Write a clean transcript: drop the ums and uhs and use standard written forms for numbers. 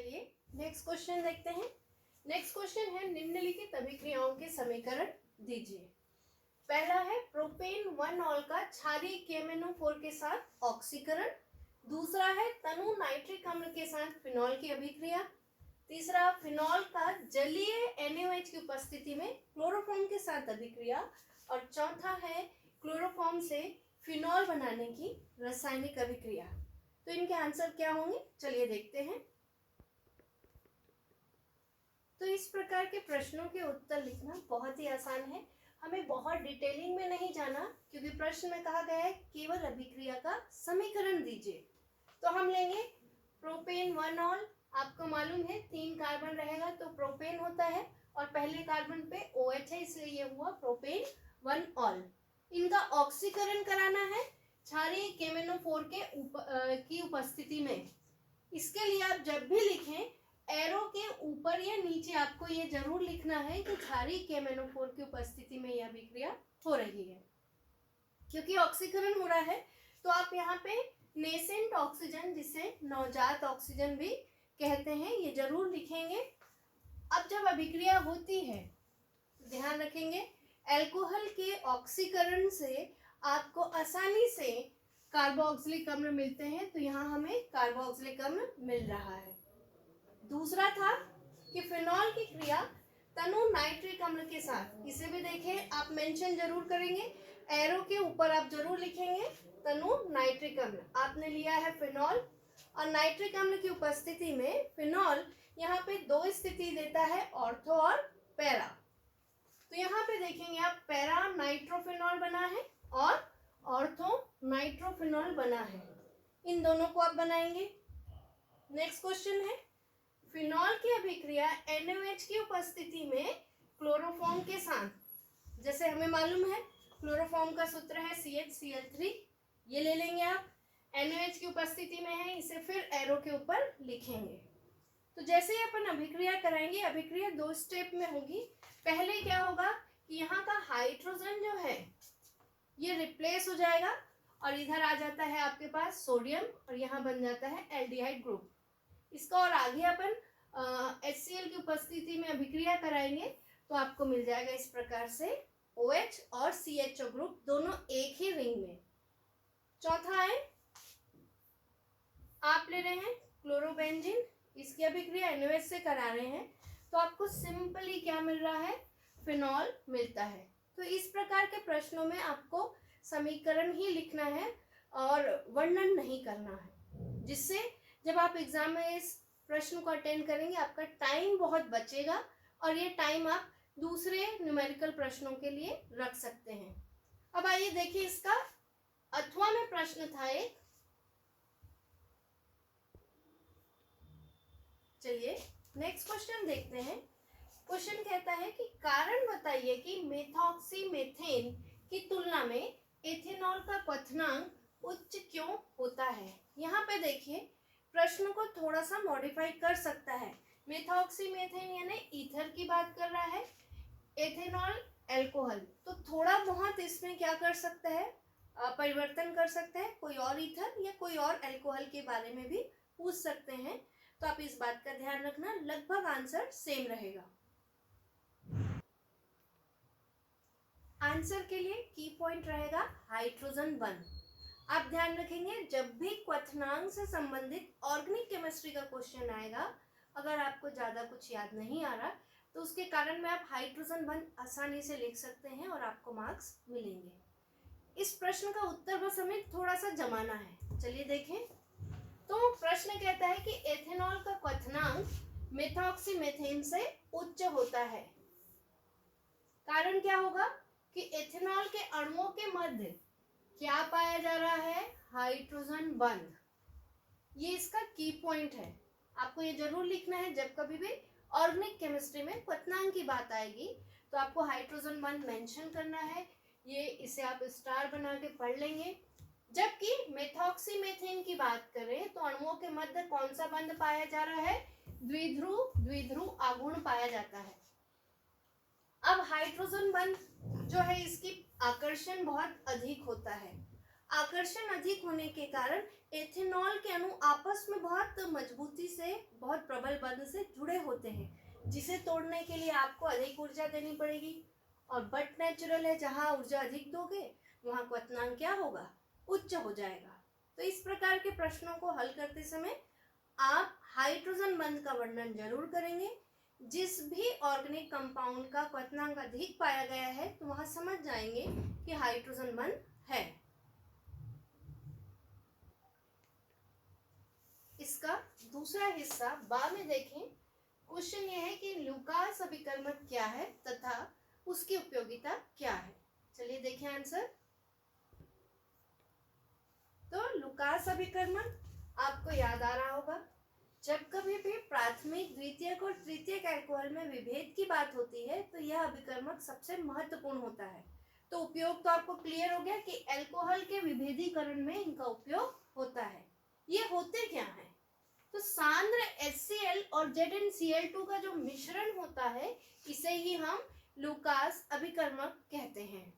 चलिए next question देखते हैं। नेक्स्ट क्वेश्चन है निम्नलिखित अभिक्रियाओं के समीकरण दीजिए। पहला है प्रोपेन 1 ऑल का क्षारीय KMnO4 के साथ ऑक्सीकरण। दूसरा है तनु नाइट्रिक अम्ल के साथ फिनॉल की अभिक्रिया। तीसरा फिनॉल का जलीय NaOH की उपस्थिति में क्लोरोफॉर्म के साथ अभिक्रिया। और चौथा है क्लोरोफॉर्म से फिनॉल बनाने की रासायनिक अभिक्रिया। तो इनके आंसर क्या होंगे, चलिए देखते हैं। तो इस प्रकार के प्रश्नों के उत्तर लिखना बहुत ही आसान है। हमें बहुत डिटेलिंग में नहीं जाना, क्योंकि प्रश्न में कहा गया है केवल अभिक्रिया का समीकरण दीजिए। तो हम लेंगे प्रोपेन 1 ऑल। आपको मालूम है 3 कार्बन रहेगा तो प्रोपेन होता है, और पहले कार्बन पे OH है, इसलिए ये हुआ प्रोपेन 1 ऑल। इनका ऑक्सीकरण कराना है क्षारीय KMnO4 की उपस्थिति में। इसके लिए आप जब भी लिखें एरो के ऊपर या नीचे आपको ये जरूर लिखना है कि क्षारीय KMnO4 की उपस्थिति में यह अभिक्रिया हो रही है। क्योंकि ऑक्सीकरण हो रहा है तो आप यहाँ पे नेसेंट ऑक्सीजन, जिसे नवजात ऑक्सीजन भी कहते हैं, ये जरूर लिखेंगे। अब जब अभिक्रिया होती है ध्यान रखेंगे अल्कोहल के ऑक्सीकरण से आपको आसानी से कार्बोक्सिलिक अम्ल मिलते हैं, तो यहाँ हमें कार्बोक्सिलिक अम्ल मिल रहा है। दूसरा था कि फिनॉल की क्रिया तनु नाइट्रिक अम्ल के साथ, इसे भी देखें आप मेंशन जरूर करेंगे, एरो के ऊपर आप जरूर लिखेंगे तनु नाइट्रिक अम्ल। आपने लिया है फिनॉल, और नाइट्रिक अम्ल की उपस्थिति में फिनॉल यहाँ पे 2 स्थिति देता है, ऑर्थो और पैरा। तो यहाँ पे देखेंगे आप पैरा नाइट्रोफिनॉल बना है और ऑर्थो नाइट्रोफिनॉल बना है। इन दोनों को आप बनाएंगे। नेक्स्ट क्वेश्चन है फिनॉल की अभिक्रिया NaOH की उपस्थिति में क्लोरोफॉर्म के साथ, जैसे हमें मालूम है क्लोरोफॉर्म का सूत्र है CHCl3, ये ले लेंगे आप। NaOH की उपस्थिति में है, इसे फिर एरो के ऊपर लिखेंगे। तो जैसे ही अपन अभिक्रिया कराएंगे, अभिक्रिया 2 स्टेप में होगी। पहले क्या होगा कि यहाँ का हाइड्रोजन जो है ये रिप्लेस हो जाएगा और इधर आ जाता है आपके पास सोडियम, और यहाँ बन जाता है एल्डिहाइड ग्रुप। इसका और आगे अपन HCl की उपस्थिति में अभिक्रिया कराएंगे तो आपको मिल जाएगा इस प्रकार से OH और CHO ग्रुप दोनों एक ही रिंग में। चौथा है आप ले रहे हैं क्लोरोबेंजीन, इसकी अभिक्रिया NaOH से करा रहे हैं, तो आपको सिंपली क्या मिल रहा है, फिनॉल मिलता है। तो इस प्रकार के प्रश्नों में आपको समीकरण ही लिखना है और वर्णन नहीं करना है, जिससे जब आप एग्जाम में इस प्रश्न को अटेंड करेंगे आपका टाइम बहुत बचेगा, और ये टाइम आप दूसरे न्यूमेरिकल प्रश्नों के लिए रख सकते हैं। अब आइए देखिए इसका अथवा में प्रश्न था एक। चलिए नेक्स्ट क्वेश्चन देखते हैं। क्वेश्चन कहता है कि कारण बताइए कि मेथॉक्सीमेथेन की तुलना में एथेनॉल का क्वथनांक उच्च क्यों होता है। यहाँ पे देखिए प्रश्न को थोड़ा सा मॉडिफाई कर सकता है। मेथॉक्सीमेथेन यानी ईथर की बात कर रहा है, एथेनॉल अल्कोहल, तो थोड़ा बहुत इसमें क्या कर सकता है, परिवर्तन कर सकते हैं। कोई और ईथर या कोई और अल्कोहल के बारे में भी पूछ सकते हैं, तो आप इस बात का ध्यान रखना, लगभग आंसर सेम रहेगा। आंसर के लिए की पॉइंट रहेगा हाइड्रोजन 1। आप ध्यान रखेंगे जब भी क्वथनांक से संबंधित ऑर्गेनिक केमिस्ट्री का क्वेश्चन आएगा, अगर आपको ज़्यादा कुछ याद नहीं आ रहा तो उसके कारण में आप हाइड्रोजन 1 आसानी से लिख सकते हैं और आपको मार्क्स मिलेंगे। इस प्रश्न का उत्तर बस हमें थोड़ा सा जमाना है। चलिए देखें। तो प्रश्न कहता है कि एथेनॉल का क्वथनांक मेथॉक्सीमेथेन से उच्च होता है। कारण क्या होगा कि एथेनॉल के अणुओं के मध्य क्या पाया जा रहा है, हाइड्रोजन बंध। ये इसका की पॉइंट है, आपको ये जरूर लिखना है। जब कभी भी ऑर्गेनिक केमिस्ट्री में क्वथनांक की बात आएगी तो आपको हाइड्रोजन बंध मेंशन करना है। ये इसे आप स्टार बना के पढ़ लेंगे। जबकि मेथॉक्सीमेथेन की बात करें तो अणुओं के मध्य कौन सा बंध पाया जा रहा है, द्विध्रुव आघूर्ण पाया जाता है। अब हाइड्रोजन बंध जो है इसकी आकर्षण बहुत अधिक होता है, आकर्षण अधिक होने के कारण एथेनॉल के अणु आपस में बहुत मजबूती से, बहुत प्रबल बंध से जुड़े होते हैं, जिसे तोड़ने के लिए आपको अधिक ऊर्जा देनी पड़ेगी। और बट नेचुरल है, जहाँ ऊर्जा अधिक दोगे वहाँ क्वथनांक क्या होगा, उच्च हो जाएगा। तो इस प्रकार के प्रश्नों को हल करते समय आप हाइड्रोजन बंध का वर्णन जरूर करेंगे। जिस भी ऑर्गेनिक कंपाउंड का क्वथनांक अधिक पाया गया है तो वहां समझ जाएंगे कि हाइड्रोजन बंध है। इसका दूसरा हिस्सा बाद में देखें। क्वेश्चन ये है कि लुकास अभिकर्मक क्या है तथा उसकी उपयोगिता क्या है। चलिए देखें आंसर। तो लुकास अभिकर्मक आपको याद आ रहा होगा, जब कभी भी प्राथमिक, द्वितीयक और तृतीयक अल्कोहल में विभेद की बात होती है तो यह अभिकर्मक सबसे महत्वपूर्ण होता है। तो उपयोग तो आपको क्लियर हो गया कि अल्कोहल के विभेदीकरण में इनका उपयोग होता है। ये होते क्या है? तो सांद्र HCl और ZnCl2 का जो मिश्रण होता है, इसे ही हम लुकास अभिकर्मक कहते हैं।